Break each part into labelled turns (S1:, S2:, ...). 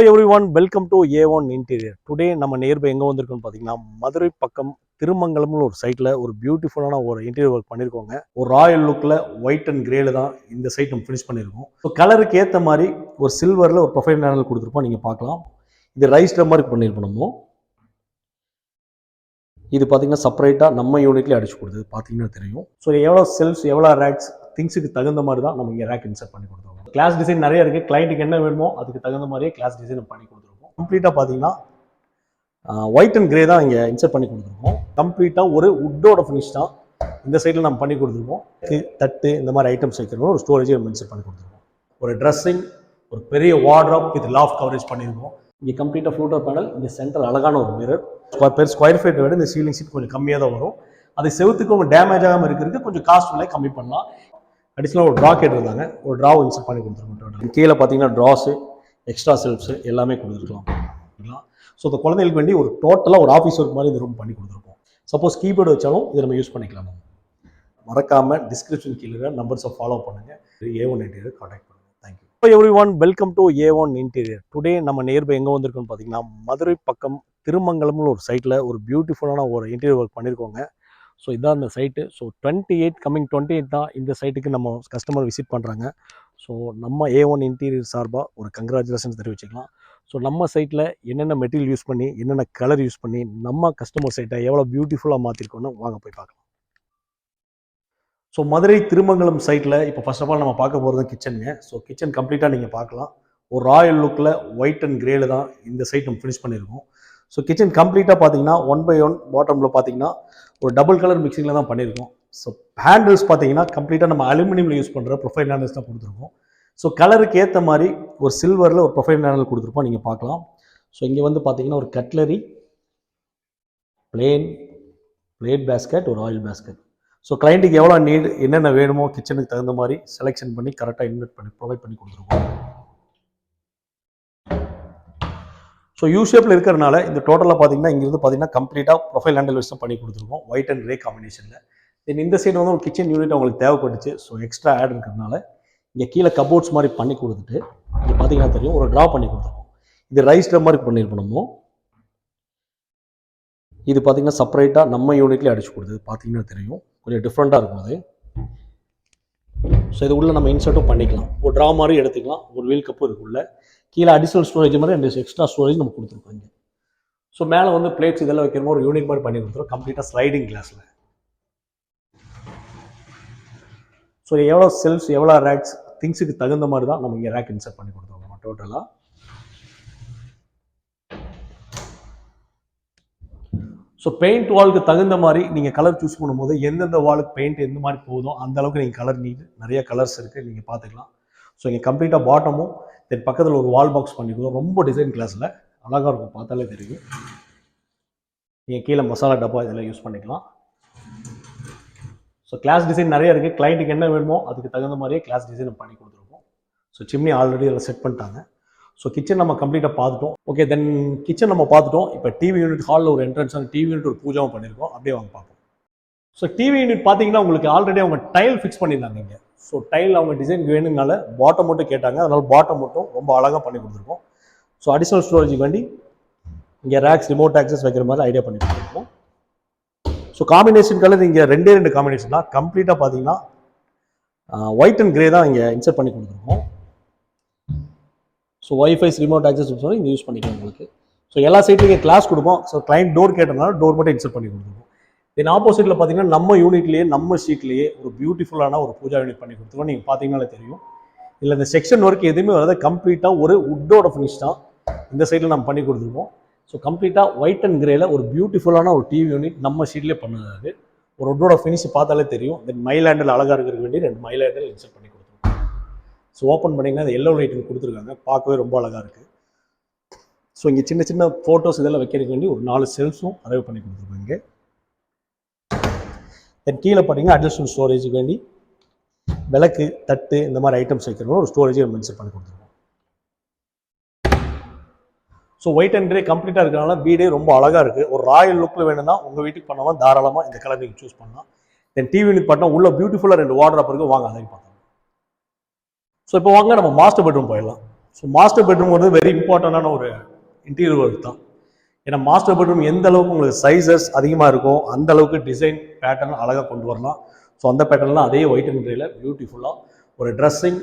S1: everyone, welcome to A1 Interior. Today நம்ம nearby எங்கே வந்திருக்கோம்னு பார்த்தீங்கன்னா மதுரை பக்கம் திருமங்கலம்னு ஒரு சைட்டில் ஒரு பியூட்டிஃபுல்லான ஒரு இன்டீரியர் ஒர்க் பண்ணியிருக்கோங்க. ஒரு ராயல் லுக்கில் ஒயிட் அண்ட் கிரேல தான் இந்த சைட் நம்ம ஃபினிஷ் பண்ணியிருக்கோம். ஸோ கலருக்கு ஏற்ற மாதிரி ஒரு சில்வரில் ஒரு ப்ரொஃபைல் பேனல் கொடுத்துருப்போம். நீங்கள் பார்க்கலாம், இது ரைஸ்டர் மாதிரி பண்ணியிருப்போம். நம்ம இது பார்த்தீங்கன்னா செப்பரேட்டாக நம்ம யூனிட்லேயே அடிச்சு கொடுத்தது பார்த்தீங்கன்னா தெரியும். ஸோ எவ்வளோ செல்ஃப்ஸ், எவ்வளோ ரேக்ஸ், திங்ஸுக்கு தகுந்த மாதிரி தான் நம்ம இங்கே ரேக் இன்சர்ட் பண்ணி கொடுத்துருக்கோம். கிளாஸ் டிசைன் நிறைய இருக்குது. கிளைண்ட்டுக்கு என்ன வேணுமோ அதுக்கு தகுந்த மாதிரியே கிளாஸ் டிசைன் பண்ணி கொடுத்துருக்கோம். கம்ப்ளீட்டாக பார்த்தீங்கன்னா ஒயிட் அண்ட் கிரே தான் இங்கே இன்சர்ட் பண்ணி கொடுத்துருக்கோம். கம்ப்ளீட்டாக ஒரு உட்டோட ஃபினிஷ் தான் இந்த சைடில் நம்ம பண்ணி கொடுத்துருக்கோம். தட்டு இந்த மாதிரி ஐட்டம்ஸ் வைக்கிறோம். ஒரு ஸ்டோரேஜ் நம்ம இன்சர்ட் பண்ணி கொடுத்துருக்கோம். ஒரு ட்ரெஸ்ஸிங், ஒரு பெரிய வார்ட்ரோப் வித் லாஃப்ட் கவரேஜ் பண்ணியிருக்கோம். இங்கே கம்ப்ளீட்டாக ஃப்ளூட்டர் பேனல், இங்கே சென்டர் அழகான ஒரு மிரர். பெர் ஸ்கொயர் ஃபீட் விட இந்த சீலிங் சீட் கொஞ்சம் கம்மியாக தான் வரும். அது செவுத்துக்கு உங்கள் டேமேஜ் ஆகாமல் இருக்கிறதுக்கு கொஞ்சம் காஸ்ட் விலை கம்மி பண்ணலாம். அடிஷனலாக ஒரு ட்ரா கேட்டிருந்தாங்க, ஒரு ட்ராவை இன்சர்ட் பண்ணி கொடுத்துருக்கோம். கீழே பார்த்தீங்கன்னா ட்ராஸு, எக்ஸ்ட்ரா செல்ஃப்ஸு எல்லாமே கொடுத்துருக்கலாம். ஸோ இந்த குழந்தைகளுக்கு வேண்டி ஒரு டோட்டலாக ஒரு ஆஃபீஸ் ஒர்க் மாதிரி இந்த ரூம் பண்ணி கொடுத்துருக்கோம். சப்போஸ் கீபோர்டு வச்சாலும் இதை நம்ம யூஸ் பண்ணிக்கலாம். மறக்காமல் டிஸ்கிரிப்ஷன் கீழே நம்பர்ஸை ஃபாலோ பண்ணுங்கள். A1 Interior கான்டாக்ட் பண்ணுங்கள். Thank you. everyone, welcome to A1 Interior. Today நம்ம நியர்பை எங்கே வந்திருக்கோம்னு பார்த்தீங்கன்னா மதுரை பக்கம் திருமங்கலம்னு ஒரு சைட்டில் ஒரு பியூட்டிஃபுல்லான ஒரு இன்டீரியர் ஒர்க் பண்ணியிருக்கோங்க. ஸோ இதான் அந்த சைட்டு. ஸோ 28 தான் இந்த சைட்டுக்கு நம்ம கஸ்டமர் விசிட் பண்ணுறாங்க. ஸோ நம்ம A1 Interior சார்பாக ஒரு கங்க்ராச்சுலேஷன்ஸ் தெரிவிச்சுக்கலாம். ஸோ நம்ம சைட்டில் என்னென்ன மெட்டீரியல் யூஸ் பண்ணி, என்னென்ன கலர் யூஸ் பண்ணி நம்ம கஸ்டமர் சைட்டை எவ்வளோ பியூட்டிஃபுல்லாக மாற்றிருக்கோன்னு வாங்க போய் பார்க்கலாம். ஸோ மதுரை திருமங்கலம் சைட்டில் இப்போ ஃபர்ஸ்ட் ஆஃப் ஆல் நம்ம பார்க்க போகிறது கிச்சனுங்க. ஸோ கிச்சன் கம்ப்ளீட்டாக நீங்கள் பார்க்கலாம். ஒரு ராயல் லுக்கில் ஒயிட் அண்ட் கிரேல தான் இந்த சைட் நம்ம ஃபினிஷ் பண்ணியிருக்கோம். ஸோ கிச்சன் கம்ப்ளீட்டாக பார்த்தீங்கன்னா 1/1 பாட்டமில் பார்த்தீங்கன்னா ஒரு டபுள் கலர் மிக்சிங்கில் தான் பண்ணியிருக்கோம். ஸோ ஹேண்டில்ஸ் பார்த்தீங்கன்னா கம்ப்ளீட்டாக நம்ம அலுமினியமில் யூஸ் பண்ணுற ப்ரொஃபைல் ஹேண்டில்ஸ் தான் கொடுத்துருக்கோம். ஸோ கலருக்கு ஏற்ற மாதிரி ஒரு சில்வரில் ஒரு ப்ரொஃபைல் ஹேண்டில் கொடுத்துருப்போம். நீங்கள் பார்க்கலாம். ஸோ இங்கே வந்து பார்த்தீங்கன்னா ஒரு கட்லரி, பிளேட் பேஸ்கெட், ஒரு ஆயில் பேஸ்கெட். ஸோ கிளைண்ட்டுக்கு எவ்வளோ நீட், என்னென்ன வேணுமோ கிச்சனுக்கு தகுந்த மாதிரி செலெக்ஷன் பண்ணி கரெக்டாக இன்வெர்ட் பண்ணி ப்ரொவைட் பண்ணி கொடுத்துருக்கோம். ஸோ யூ ஷேப்பில் இருக்கிறனால இந்த டோட்டலாக பார்த்தீங்கன்னா இங்கிருந்து பார்த்தீங்கன்னா கம்ப்ளீட்டாக ப்ரொஃபைல் ஹேண்டில் வச்சு தான் பண்ணி கொடுத்துருக்கோம், ஒயிட் அண்ட் கிரே காம்பினேஷனில். தென் இந்த சைடு வந்து ஒரு கிச்சன் யூனிட் அவங்களுக்கு தேவைப்பட்டுச்சு. ஸோ எக்ஸ்ட்ரா ஆட் இருக்கிறதுனால இங்கே கீழே கபோர்ட்ஸ் மாதிரி பண்ணி கொடுத்துட்டு இங்கே பார்த்தீங்கன்னா தெரியும் ஒரு ட்ரா பண்ணி கொடுத்துருக்கோம். இது ரைஸ்டர் மாதிரி பண்ணியிருப்போம். நம்ம இது பார்த்தீங்கன்னா செப்பரேட்டாக நம்ம யூனிட்லேயே அடிச்சு கொடுத்தது பார்த்தீங்கன்னா தெரியும். கொஞ்சம் டிஃப்ரெண்ட்டாக இருக்கும் அது. ஸோ இது உள்ள நம்ம இன்சர்ட்டும் பண்ணிக்கலாம். ஒரு ட்ரா மாதிரி எடுத்துக்கலாம். ஒரு வீல் கப்பு இருக்குள்ள கீழே அடிஷனல் ஸ்டோரேஜ் மாதிரி 2 எக்ஸ்ட்ரா ஸ்டோரேஜ் நம்ம கொடுத்துருக்கோம் இங்கே. ஸோ மேலே வந்து பிளேட்ஸ் இதெல்லாம் வைக்கிறமோ ஒரு யூனிட் மாதிரி பண்ணி கொடுத்துருவோம் கம்ப்ளீட்டாக ஸ்லைடிங் கிளாஸில். ஸோ எவ்வளோ செல்ஃப்ஸ், எவ்வளோ ரேக்ஸ், திங்ஸுக்கு தகுந்த மாதிரி தான் நம்ம இங்கே ரேக் இன்சர்ட் பண்ணி கொடுத்துருக்கோம் டோட்டலாக. ஸோ பெயிண்ட் வாலுக்கு தகுந்த மாதிரி நீங்கள் கலர் சூஸ் பண்ணும்போது எந்தெந்த வாலுக்கு பெயிண்ட் எந்த மாதிரி போகுதோ அந்த அளவுக்கு நீங்கள் கலர் நீட், நிறைய கலர்ஸ் இருக்குது, நீங்கள் பார்த்துக்கலாம். ஸோ இங்கே கம்ப்ளீட்டாக பாட்டமும் தென் பக்கத்தில் ஒரு வால் பாக்ஸ் பண்ணிக்கிறோம். ரொம்ப டிசைன் கிளாஸில் அழகாக இருக்கும், பார்த்தாலே தெரியும். நீங்கள் கீழே மசாலா டப்பா இதெல்லாம் யூஸ் பண்ணிக்கலாம். ஸோ கிளாஸ் டிசைன் நிறைய இருக்குது. கிளைண்ட்டுக்கு என்ன வேணுமோ அதுக்கு தகுந்த மாதிரியே கிளாஸ் டிசைன் பண்ணி கொடுத்துருக்கோம். ஸோ சிம்னி ஆல்ரெடி அதில் செட் பண்ணிட்டாங்க. ஸோ கிச்சன் நம்ம கம்ப்ளீட்டாக பார்த்துட்டோம். ஓகே, தென் கிச்சன் நம்ம பார்த்துட்டோம். இப்போ டிவி யூனிட், ஹாலில் ஒரு என்ட்ரன்ஸான டிவி யூனிட் ஒரு பூஜாவும் பண்ணியிருக்கோம். அப்படியே வாங்க பார்ப்போம். ஸோ டிவி யூனிட் பார்த்தீங்கன்னா உங்களுக்கு ஆல்ரெடி அவங்க டைல் ஃபிக்ஸ் பண்ணியிருந்தாங்க இங்கே. ஸோ டைல் அவங்க டிசைன் வேணும்னால பாட்டம் மட்டும் கேட்டாங்க, அதனால பாட்டம் மட்டும் ரொம்ப அழகாக பண்ணி கொடுத்துருக்கோம். ஸோ அடிஷனல் ஸ்டோரேஜ் வேண்டி இங்கே ரேக்ஸ், ரிமோட் ஆக்சஸ் வைக்கிற மாதிரி ஐடியா பண்ணி கொடுத்துருக்கோம். ஸோ காம்பினேஷன் கலர் இங்கே 2 காம்பினேஷன் தான். கம்ப்ளீட்டாக பார்த்தீங்கன்னா ஒயிட் அண்ட் கிரே தான் இங்கே இன்சர்ட் பண்ணி கொடுத்துருக்கோம். ஸோ ஒய்ஃபைஸ், ரிமோட் ஆக்சஸ் இங்கே யூஸ் பண்ணிக்கலாம் உங்களுக்கு. ஸோ எல்லா சைட்லையும் கிளாஸ் கொடுப்போம். ஸோ கிளைண்ட் டோர் கேட்டதுனால டோர் மட்டும் இன்சர்ட் பண்ணி கொடுத்துருக்கோம். தென் ஆப்போசிட்டில் பார்த்தீங்கன்னா நம்ம யூனிட்லேயே, நம்ம ஷீட்லேயே ஒரு பியூட்டிஃபுல்லான ஒரு பூஜா யூனிட் பண்ணி கொடுத்துருக்கோம். நீங்கள் பார்த்தீங்கன்னாலே தெரியும். இல்லை இந்த செக்ஷன் ஒர்க் எதுவுமே வராது, கம்ப்ளீட்டாக ஒரு உட்டோட ஃபினிஷ் தான் இந்த சைடில் நம்ம பண்ணி கொடுத்துருக்கோம். ஸோ கம்ப்ளீட்டாக ஒயிட் அண்ட் கிரேல ஒரு பியூட்டிஃபுல்லான ஒரு டிவி யூனிட் நம்ம ஷீட்லேயே பண்ணது. ஒரு உட்டோட ஃபினிஷ் பார்த்தாலே தெரியும். தென் மைல் ஹேண்டில் அழகாக இருக்கிற வேண்டி 2 மைல் ஹேண்டில் இன்சர்ட் பண்ணி கொடுத்துருக்கோம். ஸோ ஓப்பன் பண்ணிங்கன்னா அது எல்லோ லைட்டிங் கொடுத்துருக்காங்க, பார்க்கவே ரொம்ப அழகாக இருக்குது. ஸோ இங்கே சின்ன சின்ன ஃபோட்டோஸ் இதெல்லாம் வைக்கிறதுக்கு வேண்டி ஒரு 4 செல்ஃப்ஸும் அரேவ் பண்ணி கொடுத்துருக்கோம் இங்கே. தென் கீழே பார்த்தீங்கன்னா அடிஷனல் ஸ்டோரேஜுக்கு வேண்டி விளக்கு, தட்டு இந்த மாதிரி ஐட்டம்ஸ் வைக்கிறோம் ஒரு ஸ்டோரேஜை மென்ஷன் பண்ணி கொடுத்துருக்கோம். ஸோ ஒயிட் அண்ட் கிரே கம்ப்ளீட்டாக இருக்கிறனால வீடே ரொம்ப அழகாக இருக்குது. ஒரு ராயல் லுக்கில் வேணும்னா உங்கள் வீட்டுக்கு பண்ணாமல் தாராளமாக இந்த கலர் நீங்கள் சூஸ் பண்ணலாம். தென் டிவி யூனிட் பார்த்தா உள்ள பியூட்டிஃபுல்லாக 2 வார்ட்ரோப் இருக்குது. வாங்க அதையும் பார்க்கலாம். ஸோ இப்போ வாங்க நம்ம மாஸ்டர் பெட்ரூம் போயிடலாம். ஸோ மாஸ்டர் பெட்ரூம் வந்து வெரி இம்பார்ட்டண்டான ஒரு இன்டீரியர் ஒர்க் தான். ஏன்னா மாஸ்டர் பெட்ரூம் எந்த அளவுக்கு உங்களுக்கு சைஸஸ் அதிகமாக இருக்கும் அந்த அளவுக்கு டிசைன் பேட்டர்ன் அழகாக கொண்டு வரலாம். ஸோ அந்த பேட்டர்ன்லாம் அதே ஒயிட் அண்ட் கிரேல பியூட்டிஃபுல்லாக ஒரு ட்ரெஸ்ஸிங்,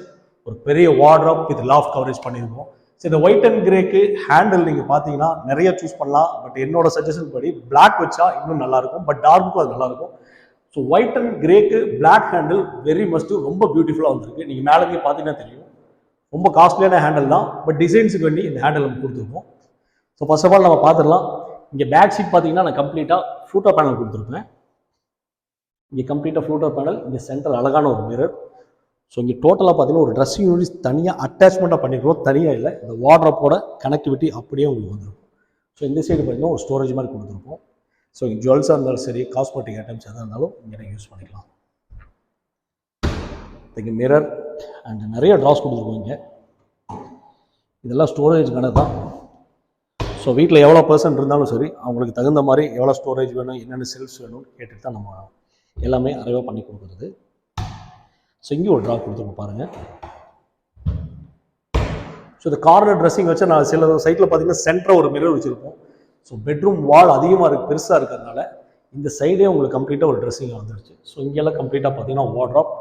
S1: ஒரு பெரிய வார்ட்ரோப் வித் லாஃப்ட் கவரேஜ் பண்ணியிருக்கோம். ஸோ இந்த ஒயிட் அண்ட் கிரேக்கு ஹேண்டில் நீங்கள் பார்த்தீங்கன்னா நிறைய சூஸ் பண்ணலாம். பட் என்னோட சஜஷன் படி பிளாக் வச்சா இன்னும் நல்லாயிருக்கும், பட் டார்க்கும் அது நல்லாயிருக்கும். ஸோ ஒயிட் அண்ட் கிரேக்கு பிளாக் ஹேண்டில் வெரி மஸ்ட்டு, ரொம்ப பியூட்டிஃபுல்லாக வந்திருக்கு. நீங்கள் மேலே பார்த்தீங்கன்னா தெரியும், ரொம்ப காஸ்ட்லியான ஹேண்டில் தான், பட் டிசைன்ஸுக்கு வேண்டி இந்த ஹேண்டில் நம்ம கொடுத்துருக்கோம். ஸோ ஃபர்ஸ்ட் ஆஃப் ஆல் நம்ம பார்த்துடலாம். இங்கே பேக் சீட் பார்த்தீங்கன்னா நான் கம்ப்ளீட்டாக ஃப்ளூட்டர் பேனல் கொடுத்துருப்பேன். இங்கே கம்ப்ளீட்டாக ஃப்ளூட்டர் பேனல், இங்கே சென்டர் அழகான ஒரு மிரர். ஸோ இங்கே டோட்டலாக பார்த்தீங்கன்னா ஒரு ட்ரெஸ்ஸிங் யூனிட் தனியாக அட்டாச்மெண்ட்டாக பண்ணிக்கிறோம், தனியாக இல்லை. இந்த வார்ட்ரோப்போட கனெக்டிவிட்டி அப்படியே உங்களுக்கு வந்துடும். ஸோ இந்த சைடு பார்த்தீங்கன்னா ஒரு ஸ்டோரேஜ் மாதிரி கொடுத்துருப்போம். ஸோ இங்கே ஜுவல்ஸாக இருந்தாலும் சரி, காஸ்மெட்டிக் ஐட்டம்ஸ் எதாக இருந்தாலும் இங்கே நீங்கள் யூஸ் பண்ணிக்கலாம். இங்கே மிரர் அண்ட் நிறைய ட்ராஸ் கொடுத்துருக்கோம். இங்கே இதெல்லாம் ஸ்டோரேஜ்க்கான தான். ஸோ வீட்டில் எவ்வளோ பர்சன்ட் இருந்தாலும் சரி, அவங்களுக்கு தகுந்த மாதிரி எவ்வளோ ஸ்டோரேஜ் வேணும், என்னென்ன செல்ஸ் வேணும்னு கேட்டுட்டு தான் நம்ம எல்லாமே அரைவாக பண்ணி கொடுக்குறது. ஸோ இங்கே ஒரு ட்ரா கொடுத்துருக்கோம் பாருங்கள். ஸோ இந்த கார்னர் ட்ரெஸ்ஸிங் வச்சு நான் சில சைட்டில் பார்த்தீங்கன்னா சென்டராக ஒரு மிரர் வச்சுருப்போம். ஸோ பெட்ரூம் வால் அதிகமாக இருக்குது, பெருசாக இருக்கிறதுனால இந்த சைடே உங்களுக்கு கம்ப்ளீட்டாக ஒரு ட்ரெஸ்ஸிங் வந்துருச்சு. ஸோ இங்கெல்லாம் கம்ப்ளீட்டாக பார்த்தீங்கன்னா வார்ட்ரோப்.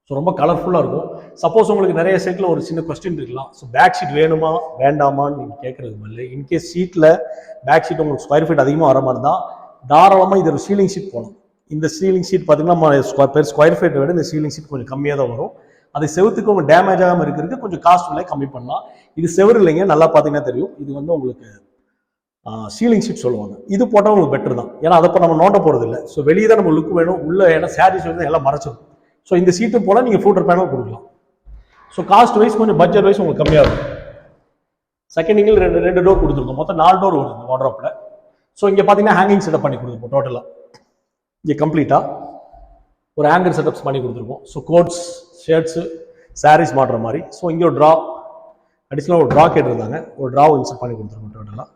S1: ஸோ ரொம்ப கலர்ஃபுல்லாக இருக்கும். சப்போஸ் உங்களுக்கு நிறைய சைட்டில் ஒரு சின்ன கொஸ்டின் இருக்கலாம், ஸோ பேக் ஷீட் வேணுமா வேண்டாமான்னு நீங்கள் கேட்குறது இல்லை. இன்கேஸ் ஷீட்டில் பேக் ஷீட் உங்களுக்கு ஸ்கொயர் ஃபீட் அதிகமாக வர மாதிரி தான் தாராளமாக இது ஒரு சீலிங் ஷீட் போகணும். இந்த சீலிங் ஷீட் பார்த்தீங்கன்னா நம்ம ஸ்கொயர் ஃபீட்டை விட இந்த சீலிங் ஷீட் கொஞ்சம் கம்மியாக தான் வரும். அது செவத்துக்கு உங்களுக்கு டேமேஜ் ஆகாமல் இருக்கிறதுக்கு கொஞ்சம் காஸ்ட் விலை கம்மி பண்ணலாம். இது செவரு இல்லைங்க, நல்லா பார்த்தீங்கன்னா தெரியும். இது வந்து உங்களுக்கு சீலிங் ஷீட் சொல்லுவாங்க. இது போட்டால் உங்களுக்கு பெட்டர் தான், ஏன்னா அதை இப்போ நம்ம நோட்ட போகிறது இல்லை. ஸோ வெளியே தான் நம்ம லுக் வேணும், உள்ள ஏன்னா சாரீஸ் வந்து எல்லாம் மறைச்சிடும். ஸோ இந்த சீட்டும் போல நீங்கள் ஃப்ளூட்டர் பேனல் கொடுக்கலாம். ஸோ காஸ்ட் வைஸ் கொஞ்சம் பட்ஜெட் வைஸ் உங்களுக்கு கம்மியாக இருக்கும். செகண்டிங்கில் ரெண்டு டோர் கொடுத்துருக்கோம், மொத்தம் 4 டோர் வருது இந்த வார்ட்ரோப்பில். ஸோ இங்கே பார்த்தீங்கன்னா ஹேங்கிங் செட்டப் பண்ணி கொடுத்துருக்கோம். டோட்டலாக இங்கே கம்ப்ளீட்டாக ஒரு ஹேங்கர் செட்டப்ஸ் பண்ணி கொடுத்துருக்கோம். ஸோ கோட்ஸ், ஷர்ட்ஸு, சாரீஸ் மாட்டுற மாதிரி. ஸோ இங்கே ஒரு ட்ரா, அடிஷ்னலாக ஒரு ட்ரா கேட்டிருந்தாங்க, ஒரு ட்ராவை இன்சர்ட் பண்ணி கொடுத்துருக்கோம் டோட்டலாக.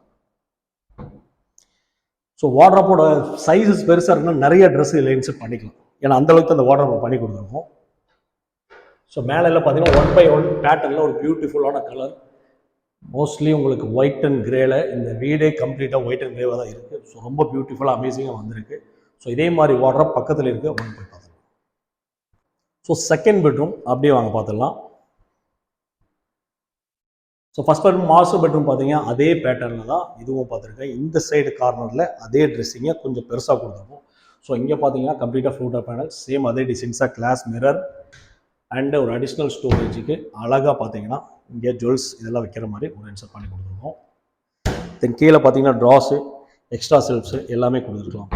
S1: ஸோ வார்ட்ரோப்போட சைஸஸ் பெருசாக இருக்குன்னா நிறைய ட்ரெஸ் இதில் இன்சர்ட் பண்ணிக்கலாம், ஏன்னா அந்த அளவுக்கு அந்த வார்ட்ரோப் பண்ணி கொடுத்துருக்கோம். ஸோ மேலே எல்லாம் பார்த்தீங்கன்னா 1x1 பேட்டர்னில் ஒரு பியூட்டிஃபுல்லான கலர். மோஸ்ட்லி உங்களுக்கு ஒயிட் அண்ட் கிரேல இந்த வீடே கம்ப்ளீட்டாக ஒயிட் அண்ட் கிரேவாக தான் இருக்குது. ஸோ ரொம்ப பியூட்டிஃபுல்லாக அமேசிங்காக வந்திருக்கு. ஸோ இதே மாதிரி வார்ட்ரோப் பக்கத்தில் இருக்குது, ஒன் போய் பார்த்துக்கலாம். ஸோ செகண்ட் பெட்ரூம் அப்படியே வாங்க பார்த்துடலாம். So first bedroom master bedroom பார்த்தீங்கன்னா அதே பேட்டர்னில் தான் இதுவும் பார்த்துருக்கேன். இந்த சைடு கார்னரில் அதே ட்ரெஸ்ஸிங்கை கொஞ்சம் பெருசாக கொடுத்துருக்கோம். ஸோ இங்கே பார்த்தீங்கன்னா கம்ப்ளீட்டாக ஃப்ளூட்டர் பேனல், சேம் அதே டிசைன்ஸாக கிளாஸ் மிரர் அண்டு ஒரு அடிஷ்னல் ஸ்டோரேஜுக்கு அழகாக பார்த்தீங்கன்னா இங்கே ஜுவல்ஸ் இதெல்லாம் வைக்கிற மாதிரி ஒரு இன்சர்ட் பண்ணி கொடுத்துருக்கோம். தென் கீழே பார்த்தீங்கன்னா ட்ராஸு, எக்ஸ்ட்ரா செல்ஃப்ஸு எல்லாமே கொடுத்துருக்கலாம்.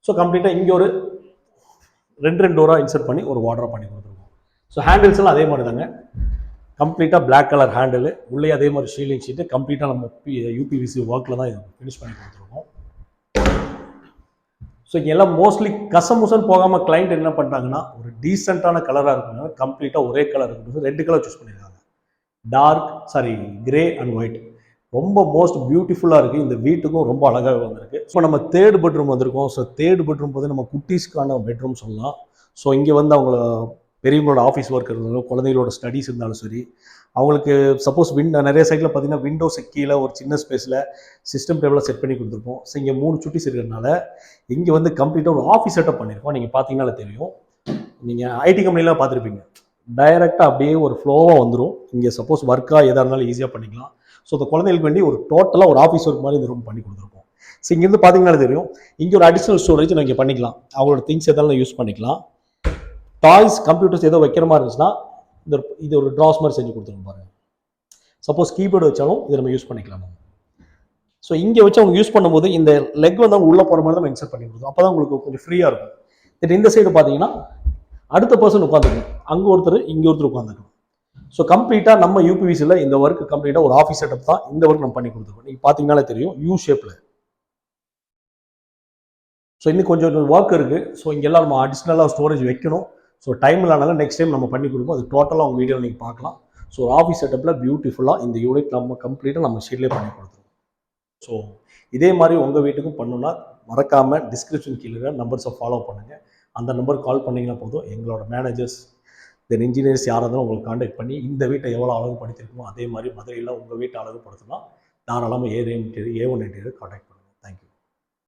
S1: ஸோ கம்ப்ளீட்டாக இங்கே ஒரு ரெண்டு டோராக இன்சர்ட் பண்ணி ஒரு வார்ட்ரோப் பண்ணி கொடுத்துருக்கோம். ஸோ ஹேண்டில்ஸ் எல்லாம் அதே மாதிரி தாங்க, கம்ப்ளீட்டாக பிளாக் கலர் ஹேண்டில், உள்ளே அதே மாதிரி ஷீலிங் ஷீட்டு, கம்ப்ளீட்டாக நம்ம யூபிவிசி ஒர்க்கில் தான் ஃபினிஷ் பண்ணி கொடுத்துருக்கோம். ஸோ எல்லாம் மோஸ்ட்லி கசமுசன் போகாமல் கிளைண்ட் என்ன பண்ணுறாங்கன்னா ஒரு டீசெண்டான கலராக இருக்கணும், கம்ப்ளீட்டாக ஒரே கலர் இருக்கணும். 2 கலர் சூஸ் பண்ணியிருக்காங்க, கிரே அண்ட் ஒயிட். ரொம்ப மோஸ்ட் பியூட்டிஃபுல்லாக இருக்குது. இந்த வீட்டுக்கும் ரொம்ப அழகாக வந்திருக்கு. ஸோ நம்ம தேர்ட் பெட்ரூம் வந்திருக்கோம். ஸோ தேர்ட் பெட்ரூம் வந்து நம்ம குட்டீஸ்க்கான பெட்ரூம் சொல்லலாம். ஸோ இங்கே வந்து அவங்கள பெரியவங்களோட ஆஃபீஸ் ஒர்க் இருந்தாலும், குழந்தைகளோட ஸ்டடீஸ் இருந்தாலும் சரி, அவங்களுக்கு சப்போஸ் நிறைய சைடில் பார்த்தீங்கன்னா விண்டோஸ் கீழே ஒரு சின்ன ஸ்பேஸில் சிஸ்டம் டேபிளாக செட் பண்ணி கொடுத்துருப்போம். ஸோ இங்கே 3 சுட்டிஸ் இருக்கிறதுனால இங்கே வந்து கம்ப்ளீட்டாக ஒரு ஆஃபீஸ் செட்டப் பண்ணியிருக்கோம். நீங்கள் பார்த்தீங்கன்னாலே தெரியும், நீங்கள் ஐடி கம்பெனிலாம் பார்த்துருப்பீங்க, டைரெக்டாக அப்படியே ஒரு ஃப்ளோவாக வந்துடும். இங்கே சப்போஸ் ஒர்க்காக எதாக இருந்தாலும் ஈஸியாக பண்ணிக்கலாம். ஸோ இந்த குழந்தைகளுக்கு வேண்டி ஒரு டோட்டலாக ஒரு ஆஃபீஸ் ஒர்க் மாதிரி இந்த ரூம் பண்ணி கொடுத்துருப்போம். ஸோ இங்கேருந்து பார்த்தீங்கன்னாலே தெரியும், இங்கே ஒரு அடிஷ்னல் ஸ்டோரேஜ் நீங்கள் பண்ணிக்கலாம், அவங்களோட திங்ஸ் எதாவது யூஸ் பண்ணிக்கலாம். டாய்ஸ், கம்ப்யூட்டர்ஸ் ஏதோ வைக்கிற மாதிரி இருந்துச்சுன்னா இது ஒரு ட்ராஸ் மாதிரி செஞ்சு கொடுத்துருங்க பாருங்கள். சப்போஸ் கீபோர்டு வச்சாலும் இதை நம்ம யூஸ் பண்ணிக்கலாம். ஸோ இங்கே வச்சு அவங்க யூஸ் பண்ணும்போது இந்த லெக் வந்து அவங்க உள்ளே போகிற மாதிரி தான் நம்ம இன்சர்ட் பண்ணி கொடுத்தோம். அப்போ தான் உங்களுக்கு கொஞ்சம் ஃப்ரீயாக இருக்கும். இந்த சைடு பார்த்தீங்கன்னா அடுத்த பர்சன் உட்காந்துக்கணும், அங்கே ஒருத்தர் இங்கே ஒருத்தர் உட்காந்துக்கணும். ஸோ கம்ப்ளீட்டாக நம்ம யூபிவிசியில் இந்த ஒர்க் கம்ப்ளீட்டாக ஒரு ஆஃபீஸ் செட்டப் தான் இந்த ஒர்க் நம்ம பண்ணி கொடுத்துருக்கோம். நீங்கள் பார்த்தீங்கன்னாலே தெரியும், யூ ஷேப்பில். ஸோ இன்னும் கொஞ்சம் ஒர்க் இருக்குது. ஸோ இங்கெல்லாம் நம்ம அடிஷ்னலாக ஸ்டோரேஜ் வைக்கணும். ஸோ டைம் இல்லாதனால நெக்ஸ்ட் டைம் நம்ம பண்ணி கொடுப்போம். அது டோட்டலாக உங்கள் வீடியோவில் நீங்கள் பார்க்கலாம். ஸோ ஒரு ஆஃபீஸ் செட்டப்பில் பியூட்டிஃபுல்லாக இந்த யூனிட் நம்ம கம்ப்ளீட்டாக நம்ம ஷீட்லேயே பண்ணி கொடுத்துருவோம். ஸோ இதே மாதிரி உங்கள் வீட்டுக்கும் பண்ணணும்னா மறக்காமல் டிஸ்கிரிப்ஷன் கீழே நம்பர்ஸை ஃபாலோ பண்ணுங்கள். அந்த நம்பருக்கு கால் பண்ணிங்கன்னா போதும், எங்களோட மேனேஜர்ஸ் தென் இன்ஜினியர்ஸ் யாராக இருந்தாலும் உங்களுக்கு காண்டாக்ட் பண்ணி இந்த வீட்டை எவ்வளோ அழகுபடுத்திருக்குமோ அதே மாதிரி மதுரையில் உங்கள் வீட்டை அழகுபடுத்தலாம். தாராளமாக A1 இன்டீரியர் காண்டாக்ட்